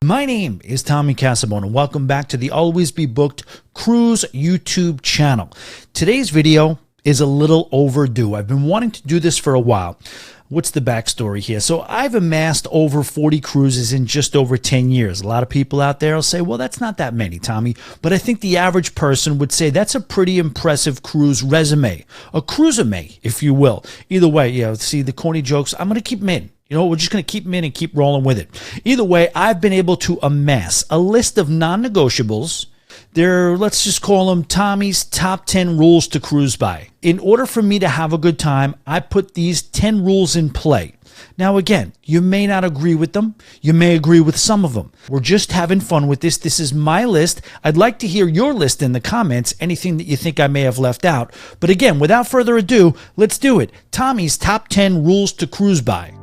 My name is Tommy Casabona. Welcome back to the Always Be Booked Cruise YouTube channel. Today's video is a little overdue. I've been wanting to do this for a while. What's the backstory here? So I've amassed over 40 cruises in just over 10 years. A lot of people out there will say, well, that's not that many, Tommy. But I think the average person would say that's a pretty impressive cruise resume. A cruiser-may, if you will. Either way, see the corny jokes, I'm going to keep them in. We're just going to keep them in and keep rolling with it. Either way, I've been able to amass a list of non-negotiables. Let's just call them Tommy's top 10 rules to cruise by. In order for me to have a good time, I put these 10 rules in play. Now, again, you may not agree with them. You may agree with some of them. We're just having fun with this. This is my list. I'd like to hear your list in the comments, anything that you think I may have left out. But again, without further ado, let's do it. Tommy's top 10 rules to cruise by.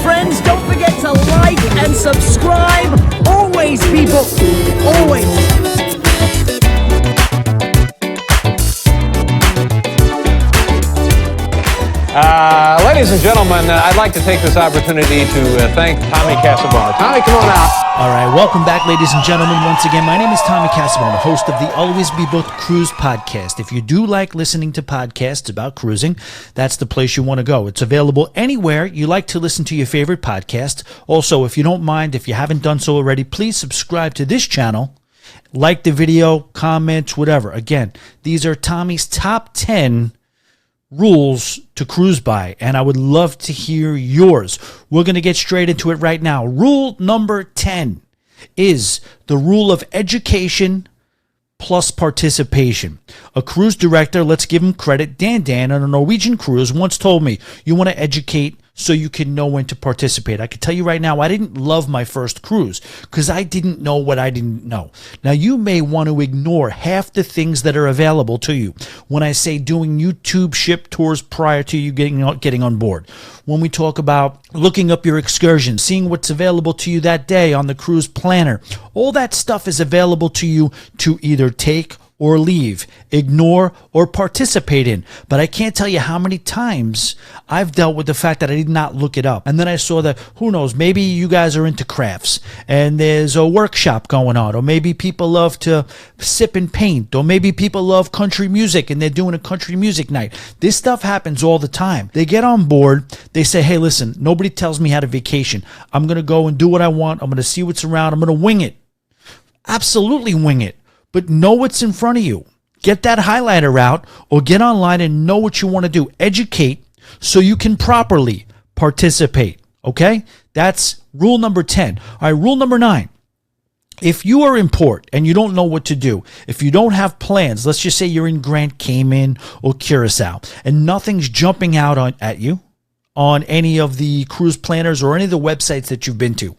Friends, don't forget to like and subscribe. Always be booked. Always. Ladies and gentlemen, I'd like to take this opportunity to thank Tommy Casabona. Tommy, come on out. All right, welcome back, ladies and gentlemen. Once again, my name is Tommy Casabona, host of the Always Be Booked Cruise podcast. If you do like listening to podcasts about cruising, that's the place you want to go. It's available anywhere you like to listen to your favorite podcast. Also, if you don't mind, if you haven't done so already, please subscribe to this channel. Like the video, comment, whatever. Again, these are Tommy's top 10 rules to cruise by, and I would love to hear yours. We're going to get straight into it right now. Rule number 10 is the rule of education plus participation. A cruise director, let's give him credit, Dan on a Norwegian cruise once told me, you want to educate so you can know when to participate. I can tell you right now, I didn't love my first cruise because I didn't know what I didn't know. Now, you may want to ignore half the things that are available to you when I say doing YouTube ship tours prior to you getting on board. When we talk about looking up your excursions, seeing what's available to you that day on the cruise planner, all that stuff is available to you to either take or leave, ignore, or participate in. But I can't tell you how many times I've dealt with the fact that I did not look it up. And then I saw that, who knows, maybe you guys are into crafts and there's a workshop going on, or maybe people love to sip and paint, or maybe people love country music and they're doing a country music night. This stuff happens all the time. They get on board, they say, hey, listen, nobody tells me how to vacation. I'm going to go and do what I want. I'm going to see what's around. I'm going to wing it. Absolutely wing it. But know what's in front of you. Get that highlighter out or get online and know what you want to do. Educate so you can properly participate. Okay? That's rule number 10. All right, rule number 9. If you are in port and you don't know what to do, if you don't have plans, let's just say you're in Grand Cayman or Curacao and nothing's jumping out at you on any of the cruise planners or any of the websites that you've been to,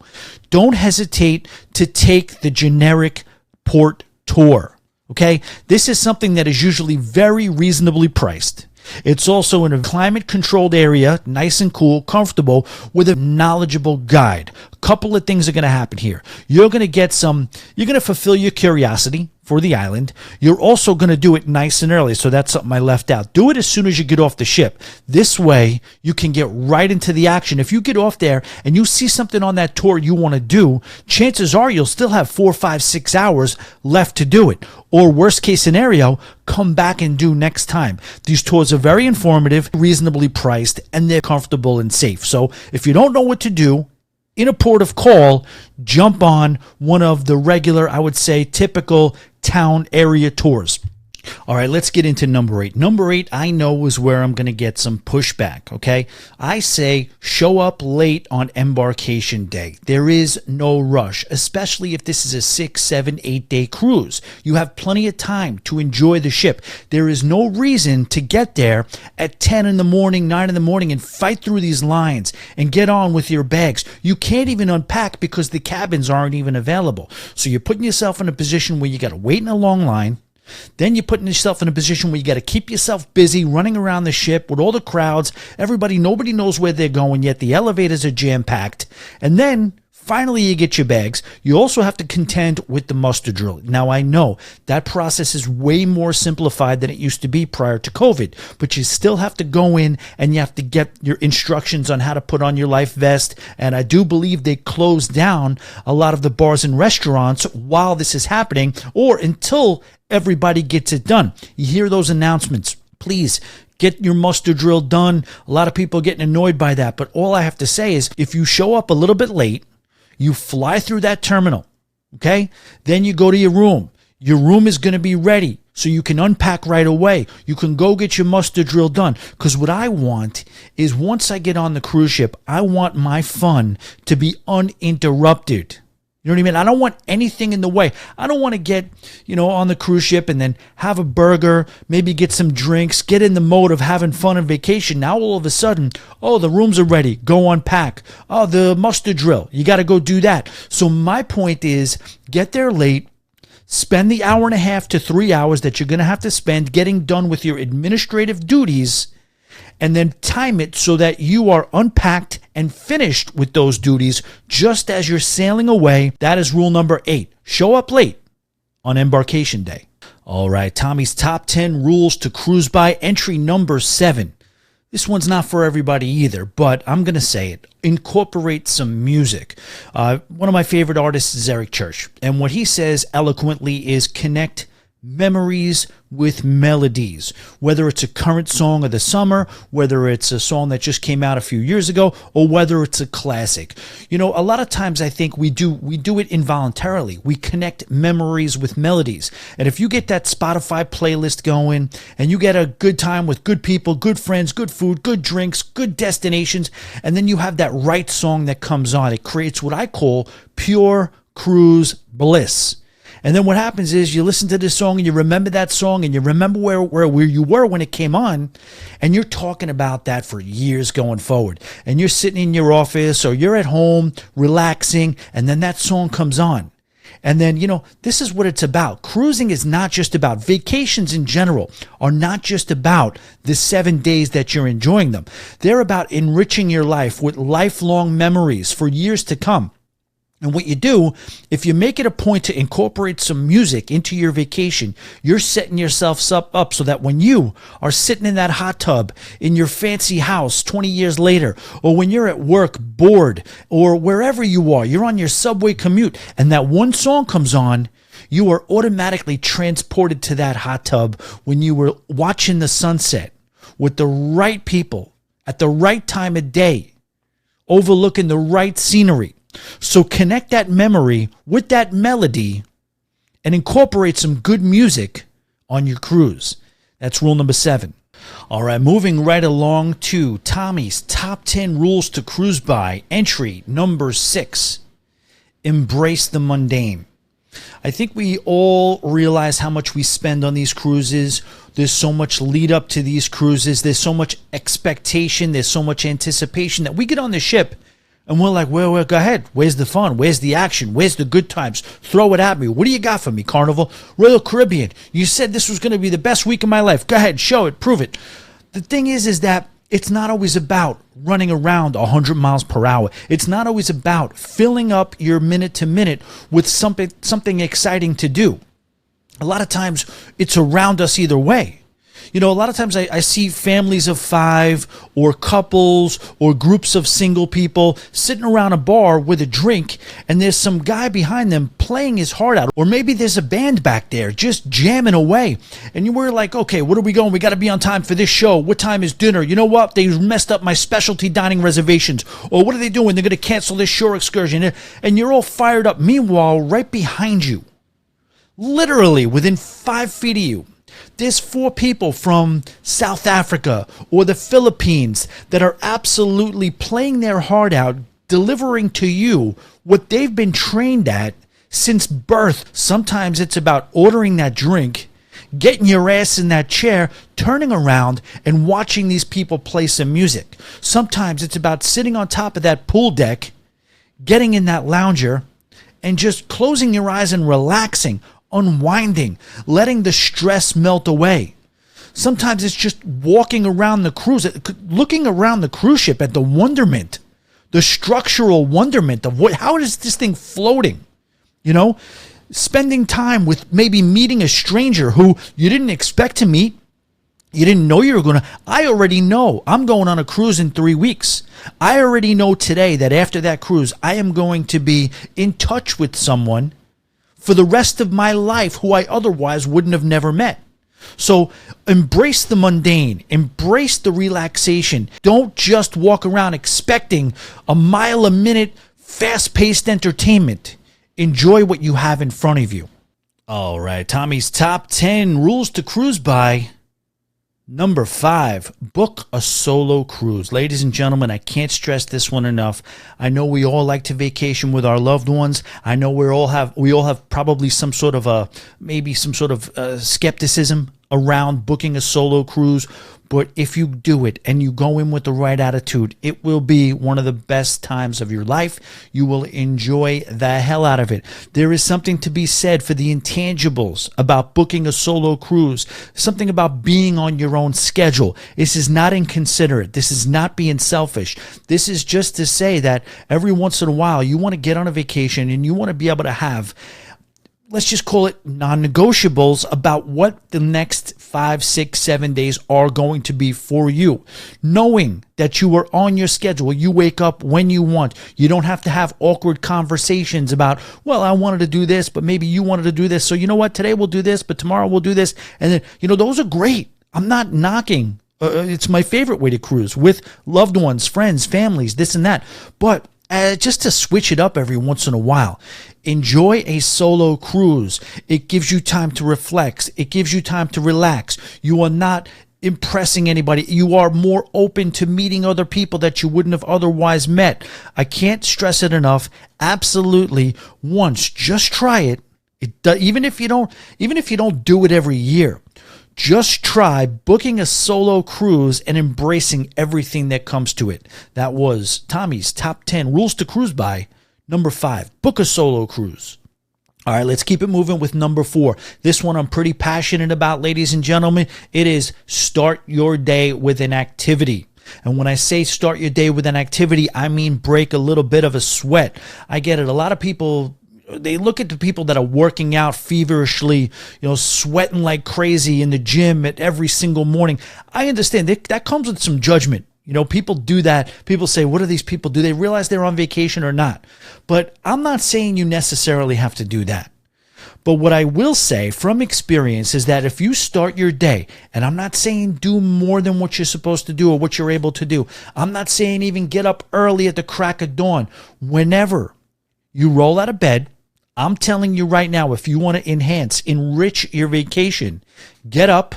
don't hesitate to take the generic port tour. Okay, this is something that is usually very reasonably priced. It's also in a climate-controlled area, nice and cool, comfortable, with a knowledgeable guide. A couple of things are going to happen here. You're going to fulfill your curiosity for the island. You're also going to do it nice and early, so that's something I left out. Do it as soon as you get off the ship. This way, you can get right into the action. If you get off there and you see something on that tour you want to do, chances are you'll still have 4, 5, 6 hours left to do it. Or worst case scenario, come back and do next time. These tours are very informative, reasonably priced, and they're comfortable and safe. So if you don't know what to do, in a port of call, jump on one of the regular, I would say, typical town area tours. All right, let's get into number 8. Number 8, I know, is where I'm going to get some pushback, okay? I say show up late on embarkation day. There is no rush, especially if this is a 6, 7, 8 day cruise. You have plenty of time to enjoy the ship. There is no reason to get there at 10 in the morning, 9 in the morning, and fight through these lines and get on with your bags. You can't even unpack because the cabins aren't even available. So you're putting yourself in a position where you got to wait in a long line. Then you're putting yourself in a position where you got to keep yourself busy running around the ship with all the crowds. Nobody knows where they're going yet. The elevators are jam-packed. And then Finally, you get your bags. You also have to contend with the muster drill. Now, I know that process is way more simplified than it used to be prior to COVID, but you still have to go in and you have to get your instructions on how to put on your life vest. And I do believe they closed down a lot of the bars and restaurants while this is happening, or until everybody gets it done. You hear those announcements. Please get your muster drill done. A lot of people are getting annoyed by that, but all I have to say is if you show up a little bit late, you fly through that terminal, okay? Then you go to your room. Your room is going to be ready so you can unpack right away. You can go get your muster drill done. Because what I want is once I get on the cruise ship, I want my fun to be uninterrupted. You know what I mean? I don't want anything in the way. I don't want to get, on the cruise ship and then have a burger, maybe get some drinks, get in the mode of having fun on vacation. Now all of a sudden, the rooms are ready. Go unpack. Oh, the muster drill. You got to go do that. So my point is get there late. Spend the hour and a half to 3 hours that you're going to have to spend getting done with your administrative duties, and then time it so that you are unpacked and finished with those duties just as you're sailing away. That is rule number 8. Show up late on embarkation day. All right, Tommy's top 10 rules to cruise by, entry number 7. This one's not for everybody either, but I'm going to say it. Incorporate some music. One of my favorite artists is Eric Church, and what he says eloquently is connect memories with melodies, whether it's a current song of the summer, whether it's a song that just came out a few years ago, or whether it's a classic. A lot of times I think we do it involuntarily. We connect memories with melodies. And if you get that Spotify playlist going and you get a good time with good people, good friends, good food, good drinks, good destinations, and then you have that right song that comes on, it creates what I call pure cruise bliss. And then what happens is you listen to this song and you remember that song and you remember where you were when it came on, and you're talking about that for years going forward. And you're sitting in your office or you're at home relaxing, and then that song comes on. And then, this is what it's about. Cruising is not just about vacations in general, are not just about the 7 days that you're enjoying them. They're about enriching your life with lifelong memories for years to come. And what you do, if you make it a point to incorporate some music into your vacation, you're setting yourself up so that when you are sitting in that hot tub in your fancy house 20 years later, or when you're at work bored, or wherever you are, you're on your subway commute, and that one song comes on, you are automatically transported to that hot tub when you were watching the sunset with the right people at the right time of day, overlooking the right scenery. So connect that memory with that melody and incorporate some good music on your cruise. That's rule number 7. All right, moving right along to Tommy's top 10 rules to cruise by, entry number 6. Embrace the mundane. I think we all realize how much we spend on these cruises. There's so much lead up to these cruises. There's so much expectation. There's so much anticipation that we get on the ship and we're like, well, go ahead. Where's the fun? Where's the action? Where's the good times? Throw it at me. What do you got for me, Carnival? Royal Caribbean. You said this was going to be the best week of my life. Go ahead, show it, prove it. The thing is that it's not always about running around 100 miles per hour. It's not always about filling up your minute to minute with something exciting to do. A lot of times it's around us either way. A lot of times I see families of 5 or couples or groups of single people sitting around a bar with a drink, and there's some guy behind them playing his heart out. Or maybe there's a band back there just jamming away. And we're like, okay, what are we going? We got to be on time for this show. What time is dinner? You know what? They messed up my specialty dining reservations. Or what are they doing? They're going to cancel this shore excursion. And you're all fired up. Meanwhile, right behind you, literally within 5 feet of you, there's 4 people from South Africa or the Philippines that are absolutely playing their heart out, delivering to you what they've been trained at since birth. Sometimes it's about ordering that drink, getting your ass in that chair, turning around and watching these people play some music. Sometimes it's about sitting on top of that pool deck, getting in that lounger, and just closing your eyes and relaxing, unwinding, letting the stress melt away. Sometimes it's just walking around the cruise, looking around the cruise ship at the wonderment, The structural wonderment of how is this thing floating? You know, spending time with maybe meeting a stranger who you didn't expect to meet. You didn't know you were going to. I already know I'm going on a cruise in 3 weeks. I already know today that after that cruise, I am going to be in touch with someone for the rest of my life who I otherwise wouldn't have never met. So embrace the mundane, embrace the relaxation. Don't just walk around expecting a mile a minute, fast-paced entertainment. Enjoy what you have in front of you. All right, Tommy's top 10 rules to cruise by. Number 5, book a solo cruise. Ladies and gentlemen, I can't stress this one enough. I know we all like to vacation with our loved ones. I know we all have probably some sort of skepticism around booking a solo cruise. But if you do it and you go in with the right attitude, it will be one of the best times of your life. You will enjoy the hell out of it. There is something to be said for the intangibles about booking a solo cruise, something about being on your own schedule. This is not inconsiderate. This is not being selfish. This is just to say that every once in a while you want to get on a vacation and you want to be able to have, let's just call it non-negotiables about what the next 5, 6, 7 days are going to be for you. Knowing that you are on your schedule, you wake up when you want. You don't have to have awkward conversations about, well, I wanted to do this, but maybe you wanted to do this. So you know what? Today we'll do this, but tomorrow we'll do this. And then, those are great. I'm not knocking. It's my favorite way to cruise with loved ones, friends, families, this and that. But just to switch it up every once in a while. Enjoy a solo cruise. It gives you time to reflect. It gives you time to relax. You are not impressing anybody. You are more open to meeting other people that you wouldn't have otherwise met. I can't stress it enough. Absolutely. Once, just try it. Even if you don't do it every year. Just try booking a solo cruise and embracing everything that comes to it. That was Tommy's top 10 rules to cruise by. Number 5, book a solo cruise. All right, let's keep it moving with number 4. This one I'm pretty passionate about, ladies and gentlemen. It is start your day with an activity. And when I say start your day with an activity, I mean break a little bit of a sweat. I get it. A lot of people, they look at the people that are working out feverishly, sweating like crazy in the gym at every single morning. I understand that comes with some judgment. People do that. People say, what do these people do? They realize they're on vacation or not. But I'm not saying you necessarily have to do that. But what I will say from experience is that if you start your day, and I'm not saying do more than what you're supposed to do or what you're able to do. I'm not saying even get up early at the crack of dawn. Whenever you roll out of bed, I'm telling you right now, if you want to enrich your vacation, get up,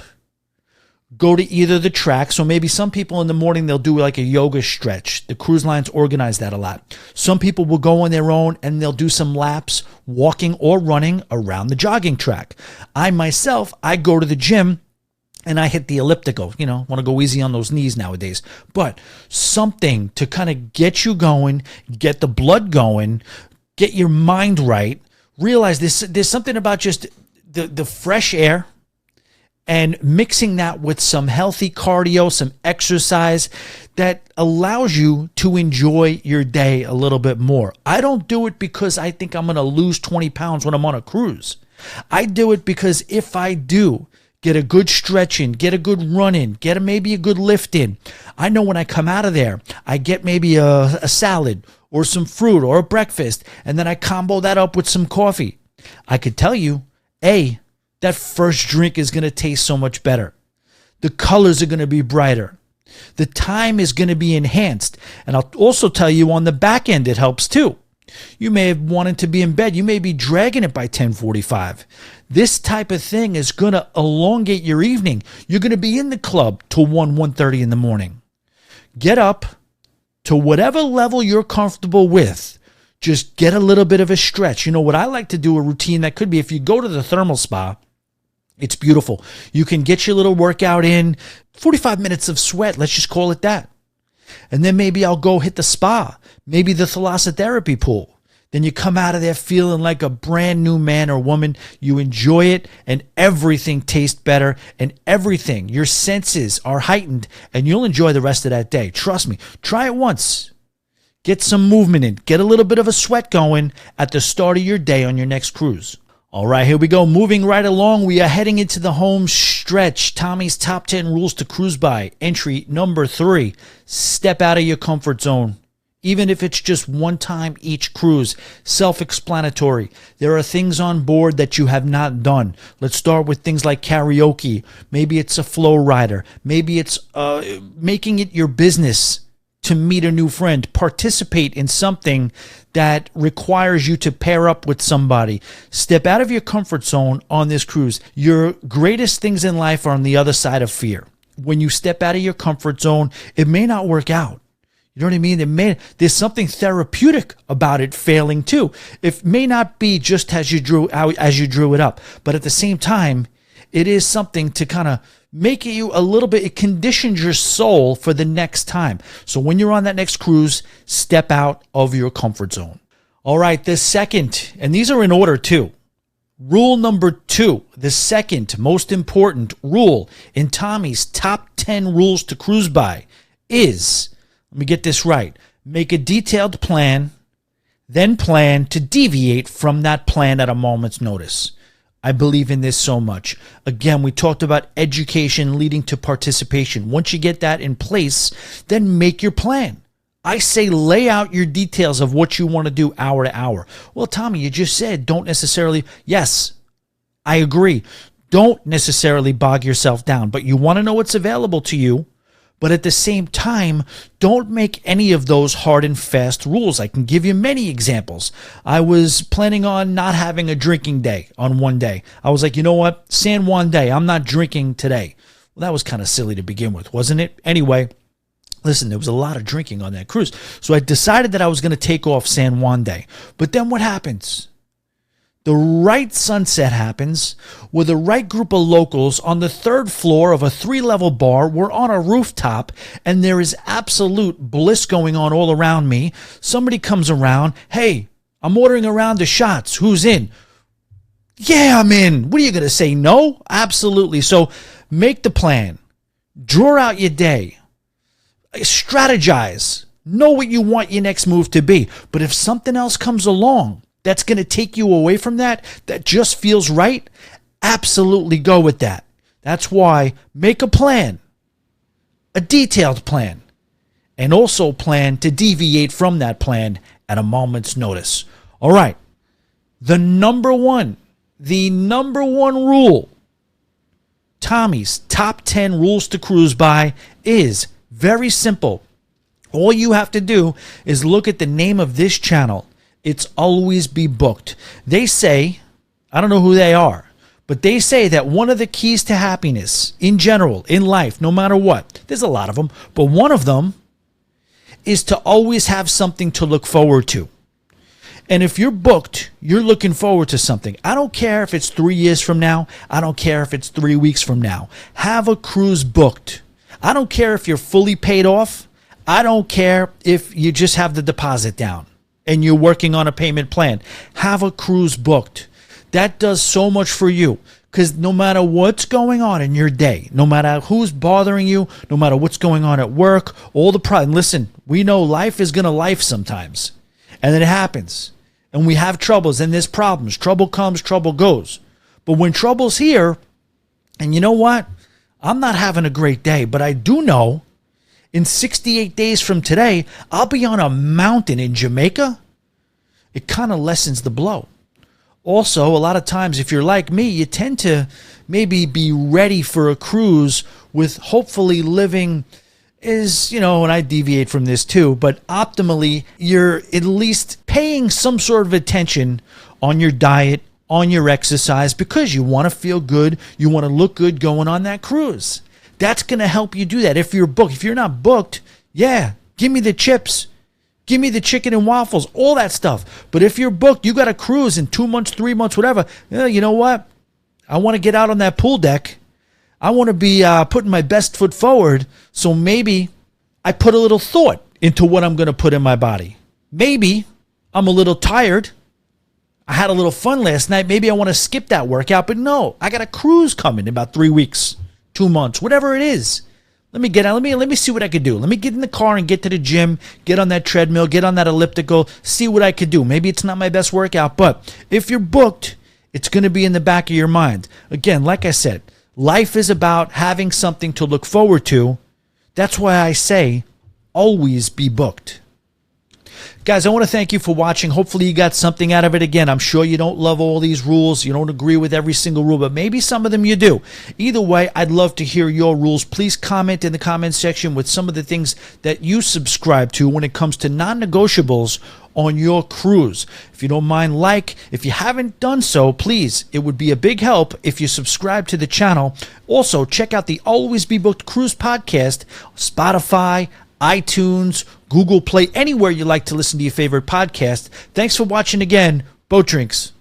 go to either the track. So maybe some people in the morning, they'll do like a yoga stretch. The cruise lines organize that a lot. Some people will go on their own and they'll do some laps, walking or running around the jogging track. I go to the gym and I hit the elliptical. Want to go easy on those knees nowadays. But something to kind of get you going, get the blood going, get your mind right. Realize there's something about just the fresh air and mixing that with some healthy cardio, some exercise that allows you to enjoy your day a little bit more. I don't do it because I think I'm going to lose 20 pounds when I'm on a cruise. I do it because if I do get a good stretch in, get a good run in, maybe a good lift in, I know when I come out of there, I get maybe a salad or some fruit or a breakfast, and then I combo that up with some coffee. I could tell you, that first drink is going to taste so much better. The colors are going to be brighter. The time is going to be enhanced. And I'll also tell you on the back end, it helps too. You may have wanted to be in bed. You may be dragging it by 10:45. This type of thing is going to elongate your evening. You're going to be in the club till 1:30 in the morning. Get up to whatever level you're comfortable with. Just get a little bit of a stretch. What I like to do, a routine that could be if you go to the thermal spa, it's beautiful. You can get your little workout in, 45 minutes of sweat, let's just call it that. And then maybe I'll go hit the spa, maybe the thalassotherapy pool. Then you come out of there feeling like a brand new man or woman. You enjoy it and everything tastes better and everything, your senses are heightened and you'll enjoy the rest of that day. Trust me, try it once. Get some movement in. Get a little bit of a sweat going at the start of your day on your next cruise. All right, here we go. Moving right along, we are heading into the home stretch. Tommy's top 10 rules to cruise by. Entry number 3, step out of your comfort zone. Even if it's just one time each cruise. Self-explanatory. There are things on board that you have not done. Let's start with things like karaoke. Maybe it's a flow rider. Maybe it's making it your business to meet a new friend. Participate in something that requires you to pair up with somebody. Step out of your comfort zone on this cruise. Your greatest things in life are on the other side of fear. When you step out of your comfort zone, it may not work out. You know what I mean? There's something therapeutic about it failing too. It may not be just as you drew it up, but at the same time, it is something to kind of make you a little bit, it conditions your soul for the next time. So when you're on that next cruise, step out of your comfort zone. All right, the second, and these are in order too. Rule number 2, the second most important rule in Tommy's top 10 rules to cruise by is, let me get this right, make a detailed plan, then plan to deviate from that plan at a moment's notice. I believe in this so much. Again, we talked about education leading to participation. Once you get that in place, then make your plan. I say lay out your details of what you want to do hour to hour. Well, Tommy, you just said don't necessarily. Yes, I agree. Don't necessarily bog yourself down, but you want to know what's available to you. But at the same time, don't make any of those hard and fast rules. I can give you many examples. I was planning on not having a drinking day on one day. I was like, you know what? San Juan Day, I'm not drinking today. Well, that was kind of silly to begin with, wasn't it? Anyway, listen, there was a lot of drinking on that cruise. So I decided that I was going to take off San Juan Day. But then what happens? The right sunset happens with the right group of locals on the 3rd floor of a 3-level bar. We're on a rooftop, and there is absolute bliss going on all around me. Somebody comes around. Hey, I'm ordering a round of shots. Who's in? Yeah, I'm in. What are you going to say? No? Absolutely. So make the plan. Draw out your day. Strategize. Know what you want your next move to be. But if something else comes along that's going to take you away from that just feels right, absolutely go with that. That's why make a plan, a detailed plan, and also plan to deviate from that plan at a moment's notice. All right, the number one rule, Tommy's top 10 rules to cruise by is very simple. All you have to do is look at the name of this channel. It's Always Be Booked. They say, I don't know who they are, but they say that one of the keys to happiness in general, in life, no matter what, there's a lot of them, but one of them is to always have something to look forward to. And if you're booked, you're looking forward to something. I don't care if it's 3 years from now. I don't care if it's 3 weeks from now. Have a cruise booked. I don't care if you're fully paid off. I don't care if you just have the deposit down and you're working on a payment plan. Have a cruise booked. That does so much for you, because no matter what's going on in your day, no matter who's bothering you, no matter what's going on at work, all the problems. Listen, we know life is going to life sometimes, and then it happens, and we have troubles, and there's problems. Trouble comes, trouble goes. But when trouble's here, and you know what? I'm not having a great day, but I do know in 68 days from today, I'll be on a mountain in Jamaica. It kind of lessens the blow. Also, a lot of times, if you're like me, you tend to maybe be ready for a cruise with hopefully living is, and I deviate from this too, but optimally, you're at least paying some sort of attention on your diet, on your exercise, because you want to feel good, you want to look good going on that cruise. That's going to help you do that. If you're booked, if you're not booked, yeah, give me the chips. Give me the chicken and waffles, all that stuff. But if you're booked, you got a cruise in 2 months, 3 months, whatever. You know what? I want to get out on that pool deck. I want to be putting my best foot forward. So maybe I put a little thought into what I'm going to put in my body. Maybe I'm a little tired. I had a little fun last night. Maybe I want to skip that workout. But no, I got a cruise coming in about 3 weeks. 2 months, whatever it is. Let me get out. Let me see what I could do. Let me get in the car and get to the gym, get on that treadmill, get on that elliptical, see what I could do. Maybe it's not my best workout, but if you're booked, it's going to be in the back of your mind. Again, like I said, life is about having something to look forward to. That's why I say always be booked. Guys, I want to thank you for watching. Hopefully you got something out of it. Again, I'm sure you don't love all these rules. You don't agree with every single rule, but maybe some of them you do. Either way, I'd love to hear your rules. Please comment in the comment section with some of the things that you subscribe to when it comes to non-negotiables on your cruise. If you don't mind, if you haven't done so, please, it would be a big help if you subscribe to the channel. Also, check out the Always Be Booked Cruise podcast, Spotify, iTunes, Google Play, anywhere you like to listen to your favorite podcast. Thanks for watching again. Boat Drinks.